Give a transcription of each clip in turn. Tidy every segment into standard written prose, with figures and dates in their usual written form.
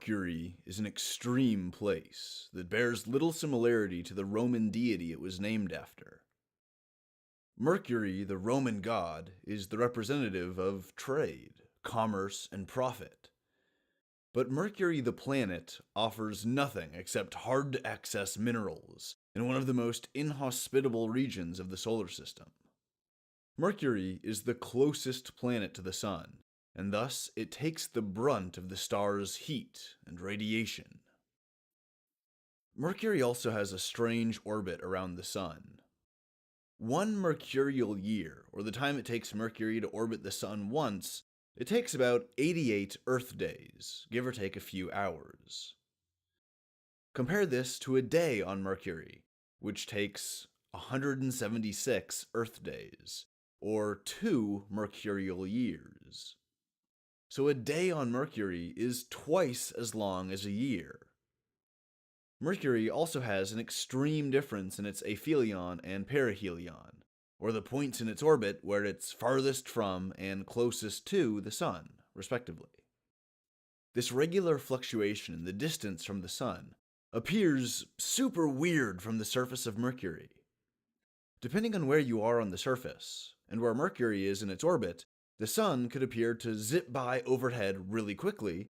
Mercury is an extreme place that bears little similarity to the Roman deity it was named after. Mercury, the Roman god, is the representative of trade, commerce, and profit. But Mercury, the planet, offers nothing except hard-to-access minerals in one of the most inhospitable regions of the solar system. Mercury is the closest planet to the Sun, and thus it takes the brunt of the star's heat and radiation. Mercury also has a strange orbit around the Sun. One mercurial year, or the time it takes Mercury to orbit the Sun once, it takes about 88 Earth days, give or take a few hours. Compare this to a day on Mercury, which takes 176 Earth days, or 2 mercurial years. So a day on Mercury is twice as long as a year. Mercury also has an extreme difference in its aphelion and perihelion, or the points in its orbit where it's farthest from and closest to the Sun, respectively. This regular fluctuation in the distance from the Sun appears super weird from the surface of Mercury. Depending on where you are on the surface, and where Mercury is in its orbit, the Sun could appear to zip by overhead really quickly,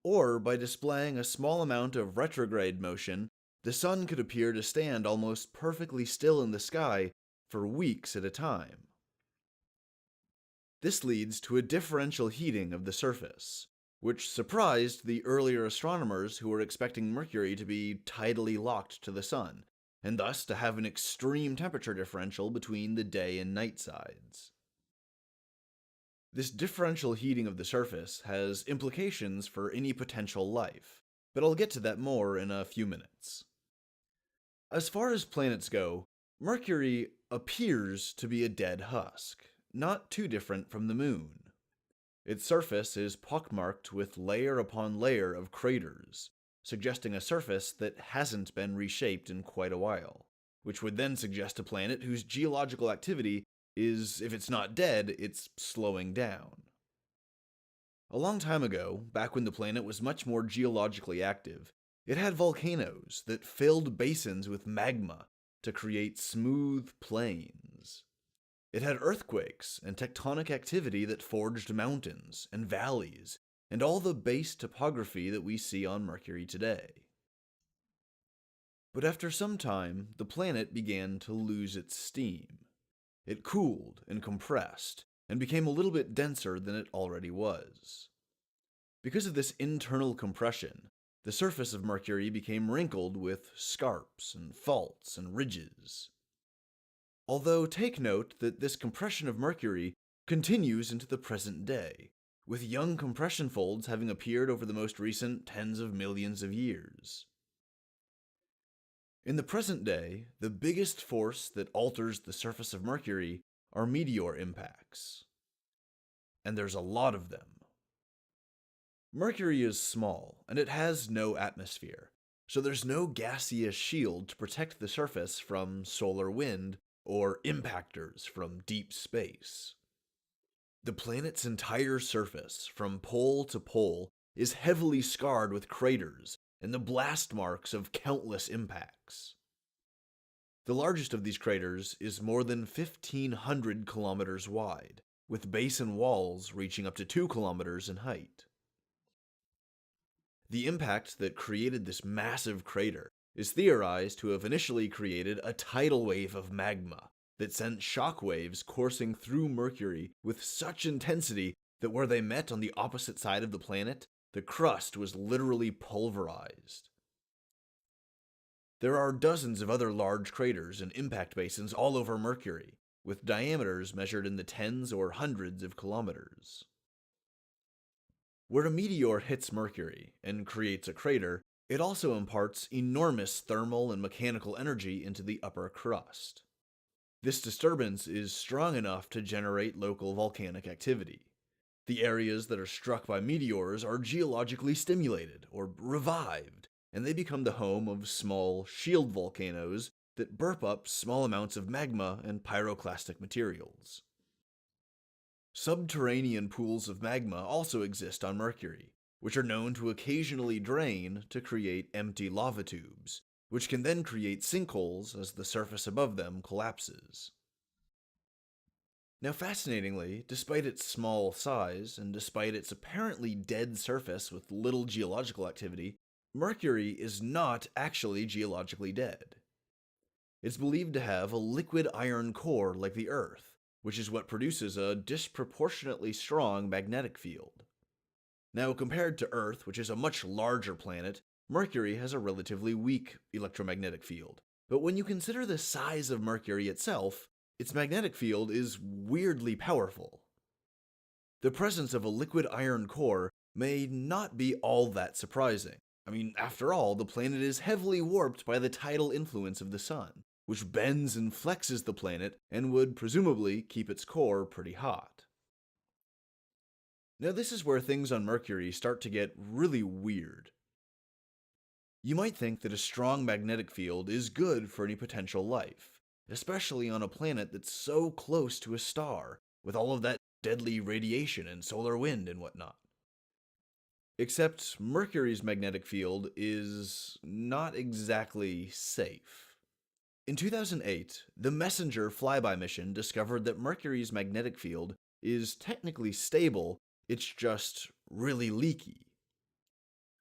or by displaying a small amount of retrograde motion, the Sun could appear to stand almost perfectly still in the sky for weeks at a time. This leads to a differential heating of the surface, which surprised the earlier astronomers who were expecting Mercury to be tidally locked to the Sun, and thus to have an extreme temperature differential between the day and night sides. This differential heating of the surface has implications for any potential life, but I'll get to that more in a few minutes. As far as planets go, Mercury appears to be a dead husk, not too different from the Moon. Its surface is pockmarked with layer upon layer of craters, suggesting a surface that hasn't been reshaped in quite a while, which would then suggest a planet whose geological activity is, if it's not dead, it's slowing down. A long time ago, back when the planet was much more geologically active, it had volcanoes that filled basins with magma to create smooth plains. It had earthquakes and tectonic activity that forged mountains and valleys and all the base topography that we see on Mercury today. But after some time, the planet began to lose its steam. It cooled and compressed, and became a little bit denser than it already was. Because of this internal compression, the surface of Mercury became wrinkled with scarps and faults and ridges. Although take note that this compression of Mercury continues into the present day, with young compression folds having appeared over the most recent tens of millions of years. In the present day, the biggest force that alters the surface of Mercury are meteor impacts. And there's a lot of them. Mercury is small, and it has no atmosphere, so there's no gaseous shield to protect the surface from solar wind or impactors from deep space. The planet's entire surface, from pole to pole, is heavily scarred with craters and the blast marks of countless impacts. The largest of these craters is more than 1,500 kilometers wide, with basin walls reaching up to 2 kilometers in height. The impact that created this massive crater is theorized to have initially created a tidal wave of magma that sent shock waves coursing through Mercury with such intensity that where they met on the opposite side of the planet, the crust was literally pulverized. There are dozens of other large craters and impact basins all over Mercury, with diameters measured in the tens or hundreds of kilometers. Where a meteor hits Mercury and creates a crater, it also imparts enormous thermal and mechanical energy into the upper crust. This disturbance is strong enough to generate local volcanic activity. The areas that are struck by meteors are geologically stimulated or revived, and they become the home of small shield volcanoes that burp up small amounts of magma and pyroclastic materials. Subterranean pools of magma also exist on Mercury, which are known to occasionally drain to create empty lava tubes, which can then create sinkholes as the surface above them collapses. Now, fascinatingly, despite its small size and despite its apparently dead surface with little geological activity, Mercury is not actually geologically dead. It's believed to have a liquid iron core like the Earth, which is what produces a disproportionately strong magnetic field. Now, compared to Earth, which is a much larger planet, Mercury has a relatively weak electromagnetic field. But when you consider the size of Mercury itself, its magnetic field is weirdly powerful. The presence of a liquid iron core may not be all that surprising. I mean, after all, the planet is heavily warped by the tidal influence of the Sun, which bends and flexes the planet and would presumably keep its core pretty hot. Now, this is where things on Mercury start to get really weird. You might think that a strong magnetic field is good for any potential life, especially on a planet that's so close to a star, with all of that deadly radiation and solar wind and whatnot. Except Mercury's magnetic field is not exactly safe. In 2008, the Messenger flyby mission discovered that Mercury's magnetic field is technically stable, it's just really leaky.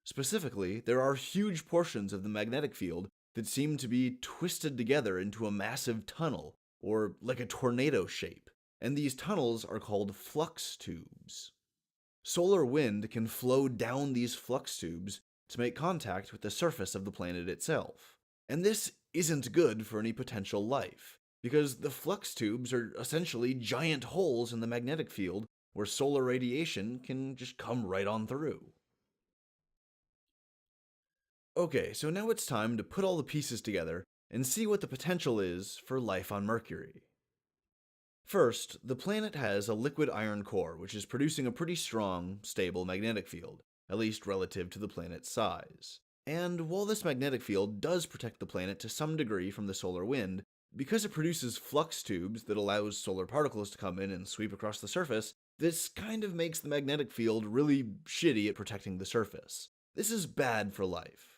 Specifically, there are huge portions of the magnetic field that seem to be twisted together into a massive tunnel, or like a tornado shape, and these tunnels are called flux tubes. Solar wind can flow down these flux tubes to make contact with the surface of the planet itself. And this isn't good for any potential life, because the flux tubes are essentially giant holes in the magnetic field where solar radiation can just come right on through. Okay, so now it's time to put all the pieces together and see what the potential is for life on Mercury. First, the planet has a liquid iron core, which is producing a pretty strong, stable magnetic field, at least relative to the planet's size. And while this magnetic field does protect the planet to some degree from the solar wind, because it produces flux tubes that allows solar particles to come in and sweep across the surface, this kind of makes the magnetic field really shitty at protecting the surface. This is bad for life.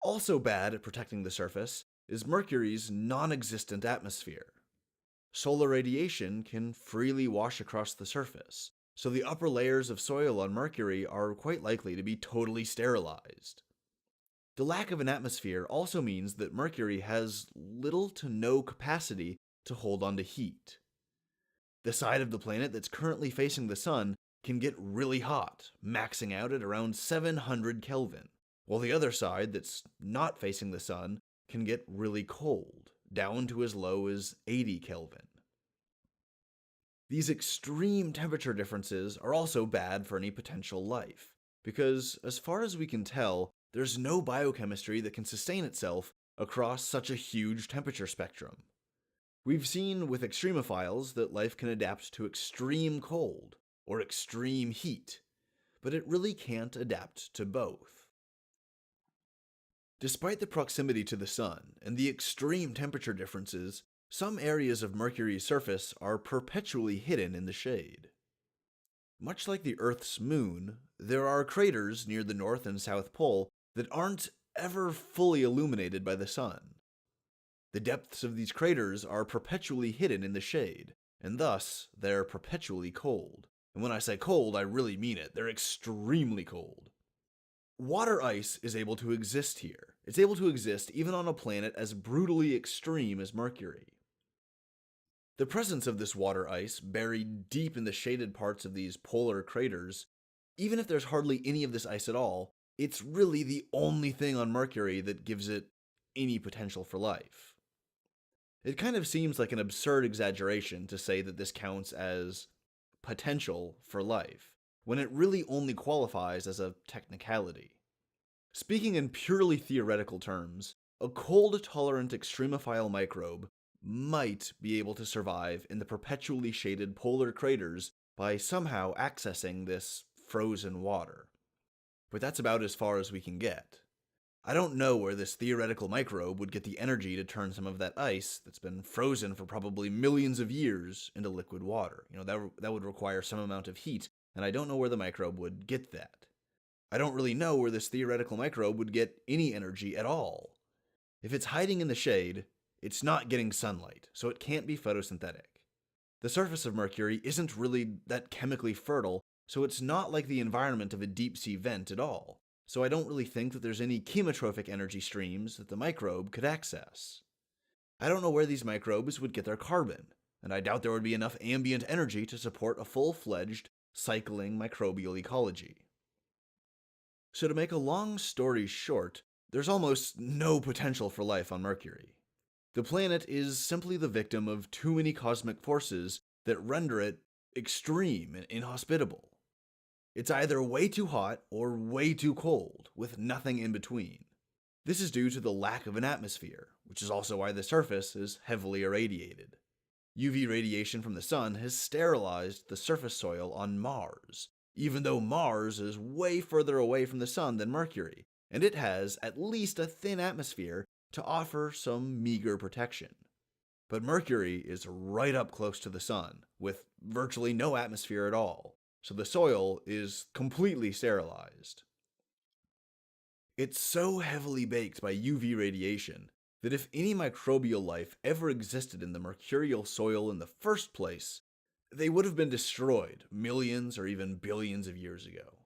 Also bad at protecting the surface is Mercury's non-existent atmosphere. Solar radiation can freely wash across the surface, so the upper layers of soil on Mercury are quite likely to be totally sterilized. The lack of an atmosphere also means that Mercury has little to no capacity to hold onto heat. The side of the planet that's currently facing the sun can get really hot, maxing out at around 700 Kelvin, while the other side that's not facing the sun can get really cold, down to as low as 80 Kelvin. These extreme temperature differences are also bad for any potential life, because as far as we can tell, there's no biochemistry that can sustain itself across such a huge temperature spectrum. We've seen with extremophiles that life can adapt to extreme cold or extreme heat, but it really can't adapt to both. Despite the proximity to the sun and the extreme temperature differences, some areas of Mercury's surface are perpetually hidden in the shade. Much like the Earth's moon, there are craters near the North and South Pole that aren't ever fully illuminated by the sun. The depths of these craters are perpetually hidden in the shade, and thus they're perpetually cold. And when I say cold, I really mean it. They're extremely cold. Water ice is able to exist here. It's able to exist even on a planet as brutally extreme as Mercury. The presence of this water ice, buried deep in the shaded parts of these polar craters, even if there's hardly any of this ice at all, it's really the only thing on Mercury that gives it any potential for life. It kind of seems like an absurd exaggeration to say that this counts as potential for life, when it really only qualifies as a technicality. Speaking in purely theoretical terms, a cold-tolerant extremophile microbe might be able to survive in the perpetually shaded polar craters by somehow accessing this frozen water. But that's about as far as we can get. I don't know where this theoretical microbe would get the energy to turn some of that ice that's been frozen for probably millions of years into liquid water. That would require some amount of heat and I don't know where the microbe would get that. I don't really know where this theoretical microbe would get any energy at all. If it's hiding in the shade, it's not getting sunlight, so it can't be photosynthetic. The surface of Mercury isn't really that chemically fertile, so it's not like the environment of a deep-sea vent at all, so I don't really think that there's any chemotrophic energy streams that the microbe could access. I don't know where these microbes would get their carbon, and I doubt there would be enough ambient energy to support a full-fledged, cycling microbial ecology. So to make a long story short, there's almost no potential for life on Mercury. The planet is simply the victim of too many cosmic forces that render it extreme and inhospitable. It's either way too hot or way too cold, with nothing in between. This is due to the lack of an atmosphere, which is also why the surface is heavily irradiated. UV radiation from the sun has sterilized the surface soil on Mars, even though Mars is way further away from the sun than Mercury, and it has at least a thin atmosphere to offer some meager protection. But Mercury is right up close to the sun, with virtually no atmosphere at all, so the soil is completely sterilized. It's so heavily baked by UV radiation that if any microbial life ever existed in the mercurial soil in the first place, they would have been destroyed millions or even billions of years ago.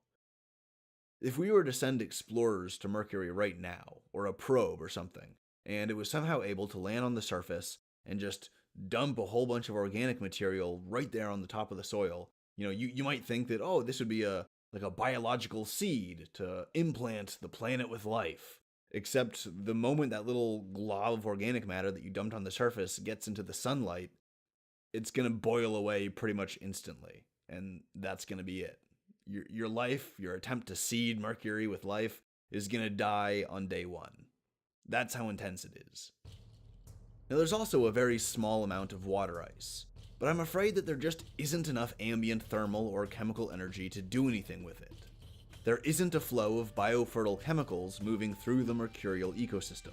If we were to send explorers to Mercury right now, or a probe or something, and it was somehow able to land on the surface and just dump a whole bunch of organic material right there on the top of the soil, you might think that, oh, this would be like a biological seed to implant the planet with life. Except the moment that little glob of organic matter that you dumped on the surface gets into the sunlight, it's going to boil away pretty much instantly, and that's going to be it. Your life, your attempt to seed Mercury with life, is going to die on day one. That's how intense it is. Now there's also a very small amount of water ice, but I'm afraid that there just isn't enough ambient thermal or chemical energy to do anything with it. There isn't a flow of biofertile chemicals moving through the mercurial ecosystem.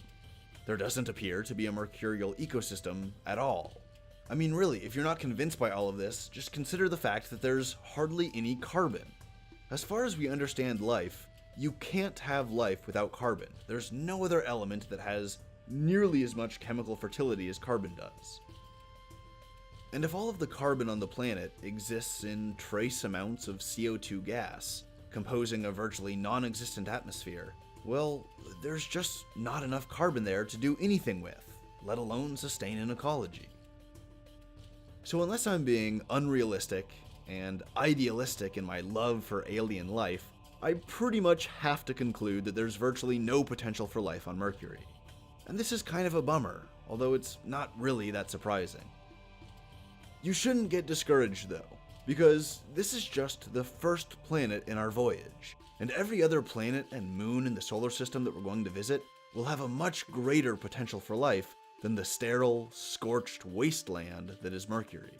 There doesn't appear to be a mercurial ecosystem at all. I mean, really, if you're not convinced by all of this, just consider the fact that there's hardly any carbon. As far as we understand life, you can't have life without carbon. There's no other element that has nearly as much chemical fertility as carbon does. And if all of the carbon on the planet exists in trace amounts of CO2 gas, composing a virtually non-existent atmosphere, well, there's just not enough carbon there to do anything with, let alone sustain an ecology. So unless I'm being unrealistic and idealistic in my love for alien life, I pretty much have to conclude that there's virtually no potential for life on Mercury. And this is kind of a bummer, although it's not really that surprising. You shouldn't get discouraged though, because this is just the first planet in our voyage, and every other planet and moon in the solar system that we're going to visit will have a much greater potential for life than the sterile, scorched wasteland that is Mercury.